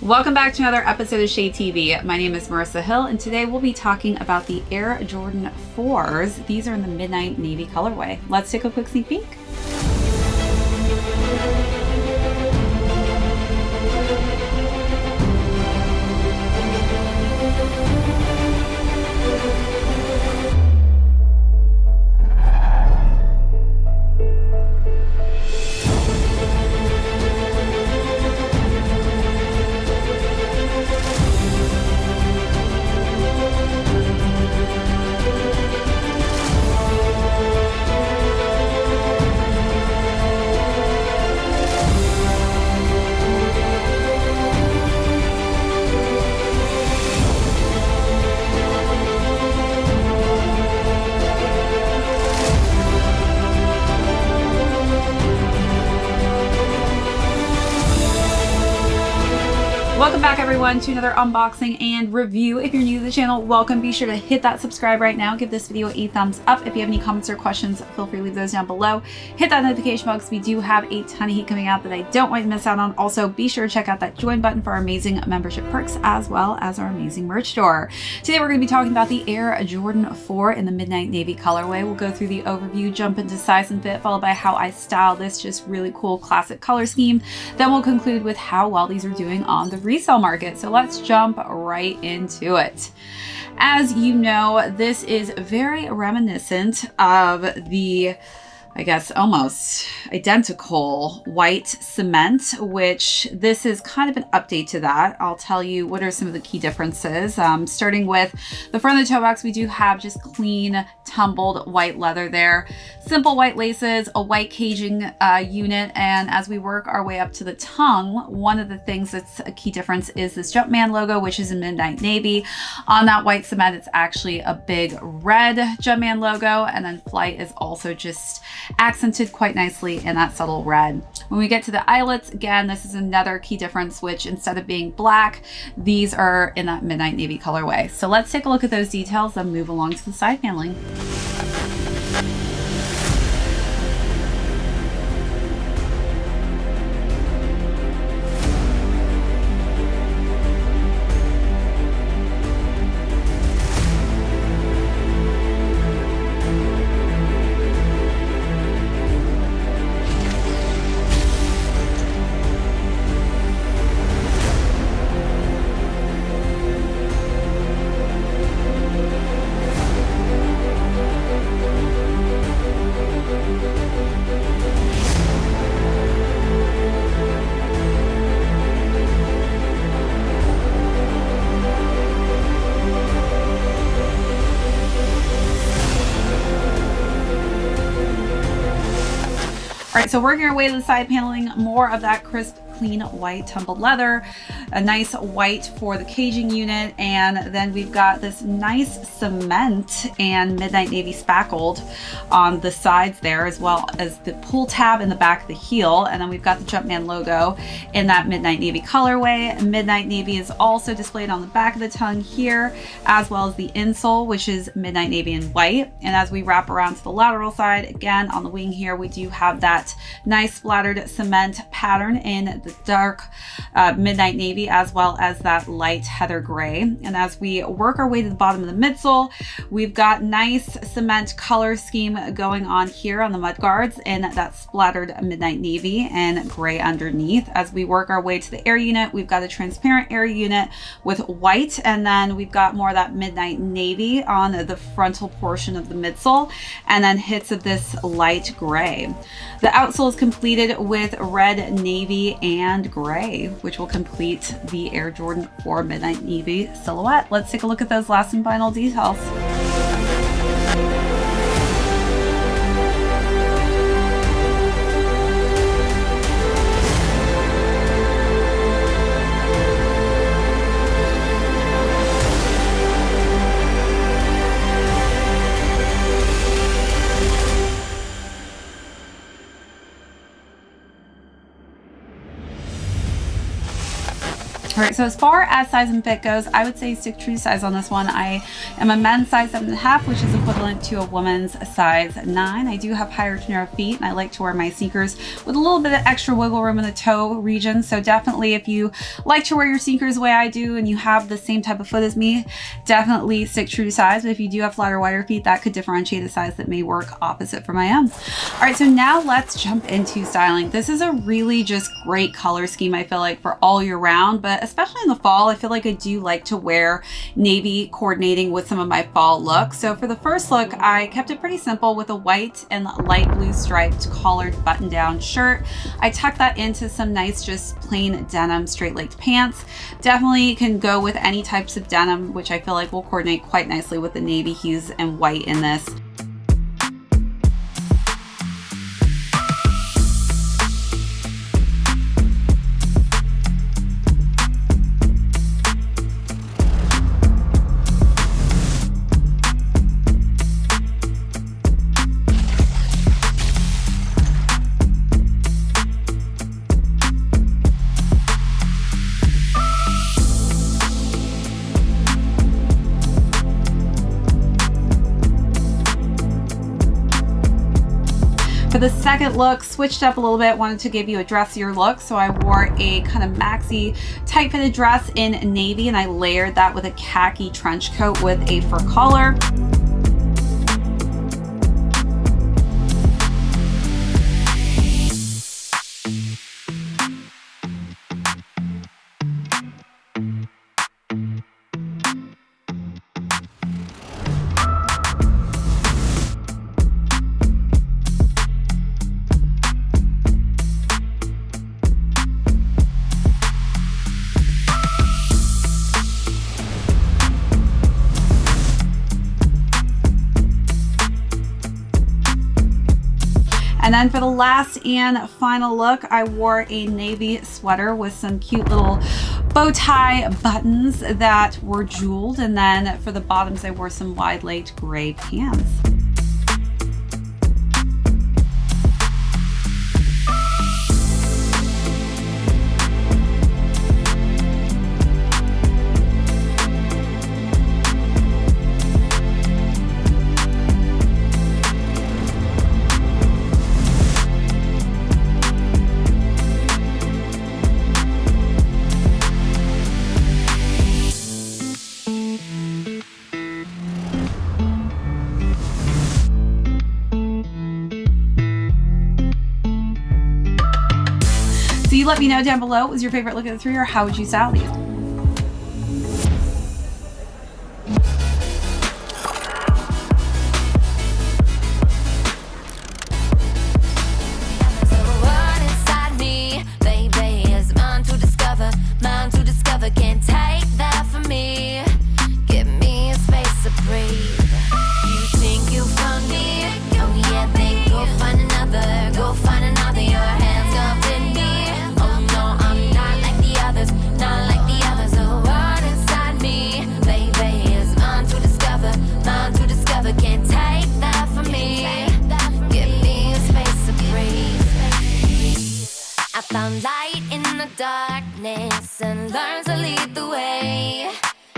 Welcome back to another episode of Shade TV. My name is Marissa Hill, and today we'll be talking about the Air Jordan 4s. These are in the Midnight Navy colorway. Let's take a quick sneak peek. Welcome back everyone to another unboxing and review. If you're new to the channel, welcome. Be sure to hit that subscribe right now. Give this video a thumbs up. If you have any comments or questions, feel free to leave those down below. Hit that notification bell because we do have a ton of heat coming out that I don't want you to miss out on. Also, be sure to check out that join button for our amazing membership perks as well as our amazing merch store. Today we're going to be talking about the Air Jordan 4 in the Midnight Navy colorway. We'll go through the overview, jump into size and fit, followed by how I style this just really cool classic color scheme. Then we'll conclude with how well these are doing on the resale market. So let's jump right into it. As you know, this is very reminiscent of the, I guess, almost identical white cement, which this is kind of an update to that. I'll tell you what are some of the key differences. Starting with the front of the toe box, we do have just clean, tumbled white leather there. Simple white laces, a white caging unit, and as we work our way up to the tongue, one of the things that's a key difference is this Jumpman logo, which is in Midnight Navy. On that white cement, it's actually a big red Jumpman logo, and then Flight is also just accented quite nicely in that subtle red. When we get to the eyelets, again, this is another key difference, which instead of being black, these are in that Midnight Navy colorway. So let's take a look at those details and move along to the side paneling. All right, so working our way to the side paneling, more of that crisp, clean white tumbled leather, a nice white for the caging unit, and then we've got this nice cement and Midnight Navy spackled on the sides there, as well as the pull tab in the back of the heel, and then we've got the Jumpman logo in that Midnight Navy colorway. Midnight Navy is also displayed on the back of the tongue here, as well as the insole, which is Midnight Navy in white. And as we wrap around to the lateral side, again on the wing here, we do have that nice splattered cement pattern in the dark Midnight Navy, as well as that light heather gray. And as we work our way to the bottom of the midsole, we've got nice cement color scheme going on here on the mud guards in that splattered Midnight Navy and gray underneath. As we work our way to the air unit, we've got a transparent air unit with white, and then we've got more of that Midnight Navy on the frontal portion of the midsole, and then hits of this light gray. The outsole is completed with red, navy, and gray, which will complete the Air Jordan 4 Midnight Navy silhouette. Let's take a look at those last and final details. All right, so as far as size and fit goes, I would say stick true to size on this one. I am a men's size 7.5, which is equivalent to a woman's size 9. I do have higher to narrow feet, and I like to wear my sneakers with a little bit of extra wiggle room in the toe region. So definitely, if you like to wear your sneakers the way I do and you have the same type of foot as me, definitely stick true to size. But if you do have flatter, wider feet, that could differentiate a size that may work opposite for my own. All right, so now let's jump into styling. This is a really just great color scheme, I feel like, for all year round, but especially in the fall, I feel like I do like to wear navy coordinating with some of my fall looks. So for the first look, I kept it pretty simple with a white and light blue striped collared button down shirt. I tucked that into some nice just plain denim straight-legged pants. Definitely can go with any types of denim, which I feel like will coordinate quite nicely with the navy hues and white in this. For the second look, switched up a little bit, wanted to give you a dressier look, so I wore a kind of maxi tight fitted dress in navy, and I layered that with a khaki trench coat with a fur collar. And then for the last and final look, I wore a navy sweater with some cute little bow tie buttons that were jeweled. And then for the bottoms, I wore some wide-legged gray pants. So you let me know down below, what was your favorite look of the three, or how would you style these? Found light in the darkness and learned to lead the way.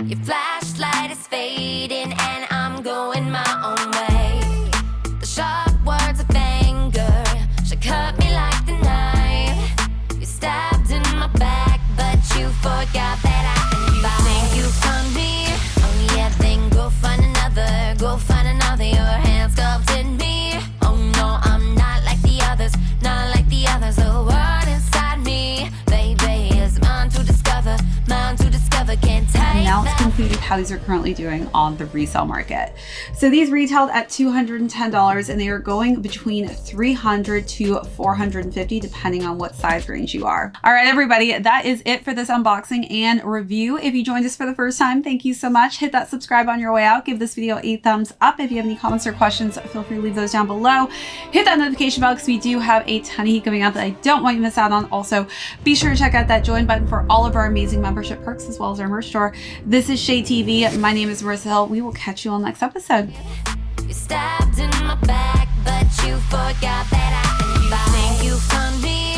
Your flashlight is fading and I'm going my own way. The sharp words of anger should cut me like the knife. You stabbed in my back, but you forgot that I can fight. You think you found me? Oh yeah, then go find another. Go find another. Your hands sculpted me. Oh no, I'm not like the others. Not like the others. The world inside me, baby, is mine to discover. Mine to discover. Can't take that. Now it's concluded how these are currently doing on the resale market. So these retailed at $210 and they are going between $300 to $450 depending on what size range you are. All right, everybody, that is it for this unboxing and review. If you joined us for the first time, thank you so much. Hit that subscribe on your way out. Give this video a thumbs up. If you have any comments or questions, feel free to leave those down below. Hit that notification bell because we do have a ton of heat coming out that I don't want you to miss out on. Also, be sure to check out that join button for all of our amazing membership perks as well as our merch store. This is ShadeTV. My name is Marissa Hill. We will catch you on the next episode. You stabbed in my back, but you forgot that I can fight. You think you found me?